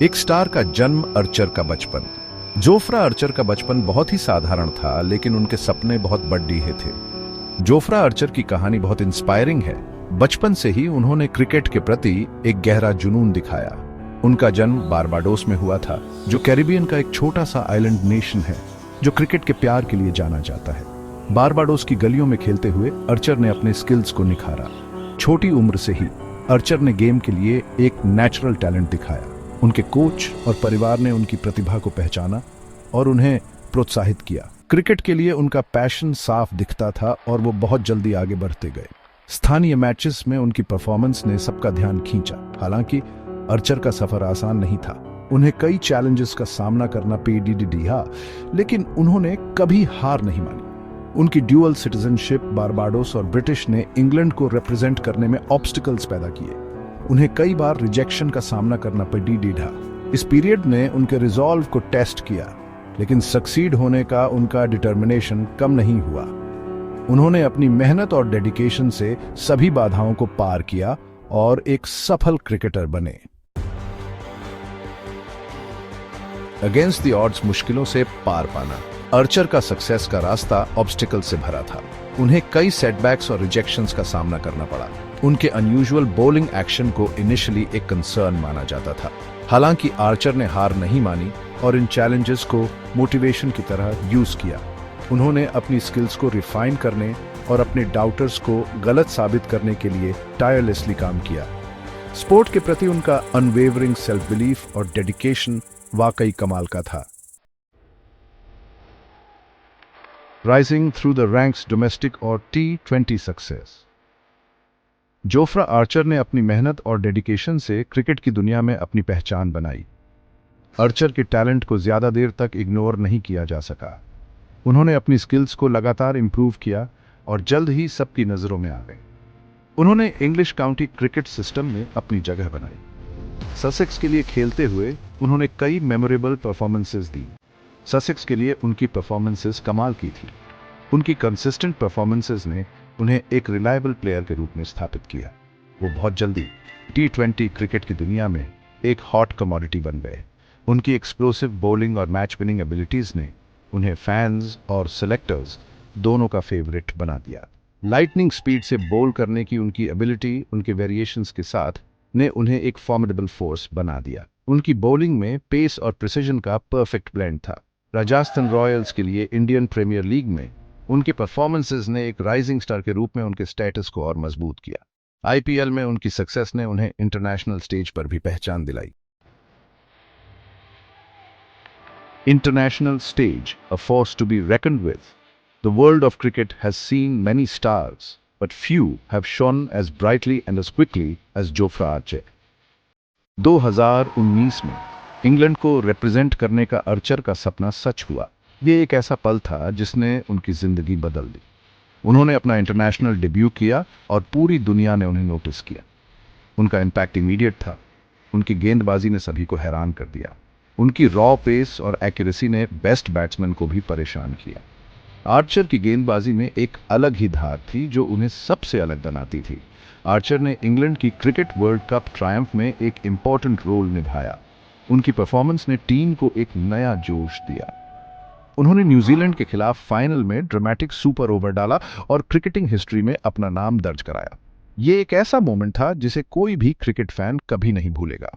एक स्टार का जन्म, अर्चर का बचपन। जोफ्रा आर्चर का बचपन बहुत ही साधारण था, लेकिन उनके सपने बहुत बड़े थे। जोफ्रा आर्चर की कहानी बहुत इंस्पायरिंग है। बचपन से ही उन्होंने क्रिकेट के प्रति एक गहरा जुनून दिखाया। उनका जन्म बारबाडोस में हुआ था, जो कैरिबियन का एक छोटा सा आइलैंड नेशन है जो क्रिकेट के प्यार के लिए जाना जाता है। बारबाडोस की गलियों में खेलते हुए अर्चर ने अपने स्किल्स को निखारा। छोटी उम्र से ही अर्चर ने गेम के लिए एक नेचुरल टैलेंट दिखाया। उनके कोच और परिवार ने उनकी प्रतिभा को पहचाना और उन्हें प्रोत्साहित किया। क्रिकेट के लिए उनका पैशन साफ दिखता था और वो बहुत जल्दी आगे बढ़ते गए। स्थानीय मैचेस में उनकी परफॉर्मेंस ने सबका ध्यान खींचा। हालांकि अर्चर का सफर आसान नहीं था। उन्हें कई चैलेंजेस का सामना करना पड़ा, लेकिन उन्होंने कभी हार नहीं मानी। उनकी ड्यूअल सिटीजनशिप बारबाडोस और ब्रिटिश ने इंग्लैंड को रिप्रेजेंट करने में ऑब्स्टिकल्स पैदा किए। उन्हें कई बार रिजेक्शन का सामना करना पड़ा। इस पीरियड ने उनके रिजॉल्व को टेस्ट किया, लेकिन सक्सीड होने का उनका डिटर्मिनेशन कम नहीं हुआ। उन्होंने अपनी मेहनत और डेडिकेशन से सभी बाधाओं को पार किया और एक सफल क्रिकेटर बने। अगेंस्ट द ऑड्स मुश्किलों से पार पाना। अर्चर का सक्सेस का रास्ता ऑब्स्टिकल से भरा था। उन्हें कई सेटबैक्स और रिजेक्शंस का सामना करना पड़ा। उनके अनयूजुअल बॉलिंग एक्शन को इनिशियली एक कंसर्न माना जाता था। हालांकि आर्चर ने हार नहीं मानी और इन चैलेंजेस को मोटिवेशन की तरह यूज किया। उन्होंने अपनी स्किल्स को रिफाइन करने और अपने डाउटर्स को गलत साबित करने के लिए टायरलेसली काम किया। स्पोर्ट के प्रति उनका अनवेवरिंग सेल्फ बिलीफ और डेडिकेशन वाकई कमाल का था। Rising through the ranks, domestic और T20 सक्सेस। जोफ्रा आर्चर ने अपनी मेहनत और डेडिकेशन से क्रिकेट की दुनिया में अपनी पहचान बनाई। आर्चर के टैलेंट को ज्यादा देर तक इग्नोर नहीं किया जा सका। उन्होंने अपनी स्किल्स को लगातार इंप्रूव किया और जल्द ही सबकी नजरों में आ गए। उन्होंने इंग्लिश काउंटी क्रिकेट सिस्टम में अपनी जगह बनाई। ससेक्स के लिए खेलते हुए उन्होंने कई मेमोरेबल परफॉर्मेंसेस दी। ससेक्स के लिए उनकी परफॉर्मेंसेस कमाल की थी। उनकी कंसिस्टेंट परफॉर्मेंसेस ने उन्हें एक रिलायबल प्लेयर के रूप में स्थापित किया। वो बहुत जल्दी T20 क्रिकेट की दुनिया में एक हॉट कमोडिटी बन गए। उनकी एक्सप्लोसिव बॉलिंग और मैच विनिंग एबिलिटीज ने उन्हें फैंस और सेलेक्टर्स दोनों का फेवरेट बना दिया। लाइटनिंग स्पीड से बॉल करने की उनकी एबिलिटी उनके वेरिएशंस के साथ ने उन्हें एक फॉर्मिडेबल फोर्स बना दिया। उनकी बॉलिंग में पेस और प्रिसिजन का परफेक्ट ब्लेंड था। राजस्थान रॉयल्स के लिए इंडियन प्रीमियर लीग में उनके परफॉर्मेंसेस ने एक राइजिंग स्टार के रूप में उनके स्टेटस को और मजबूत किया। IPL में उनकी सक्सेस ने उन्हें इंटरनेशनल स्टेज पर भी पहचान दिलाई। International stage, a force to be reckoned with. The world of cricket has seen many stars, but few have shone as brightly and as quickly as Jofra Archer. 2019 में England को represent करने का Archer का सपना सच हुआ। ये एक ऐसा पल था जिसने उनकी जिंदगी बदल दी। उन्होंने अपना इंटरनेशनल डेब्यू किया और पूरी दुनिया ने उन्हें नोटिस किया। उनका इम्पैक्ट इमीडिएट था। उनकी गेंदबाजी ने सभी को हैरान कर दिया। उनकी रॉ पेस और एक्यूरेसी ने बेस्ट बैट्समैन को भी परेशान किया। आर्चर की गेंदबाजी में एक अलग ही धार थी जो उन्हें सबसे अलग बनाती थी। आर्चर ने इंग्लैंड की क्रिकेट वर्ल्ड कप ट्रायम्फ में एक इंपॉर्टेंट रोल निभाया। उनकी परफॉर्मेंस ने टीम को एक नया जोश दिया। उन्होंने न्यूजीलैंड के खिलाफ फाइनल में ड्रामेटिक सुपर ओवर डाला और क्रिकेटिंग हिस्ट्री में अपना नाम दर्ज कराया। ये एक ऐसा मोमेंट था जिसे कोई भी क्रिकेट फैन कभी नहीं भूलेगा।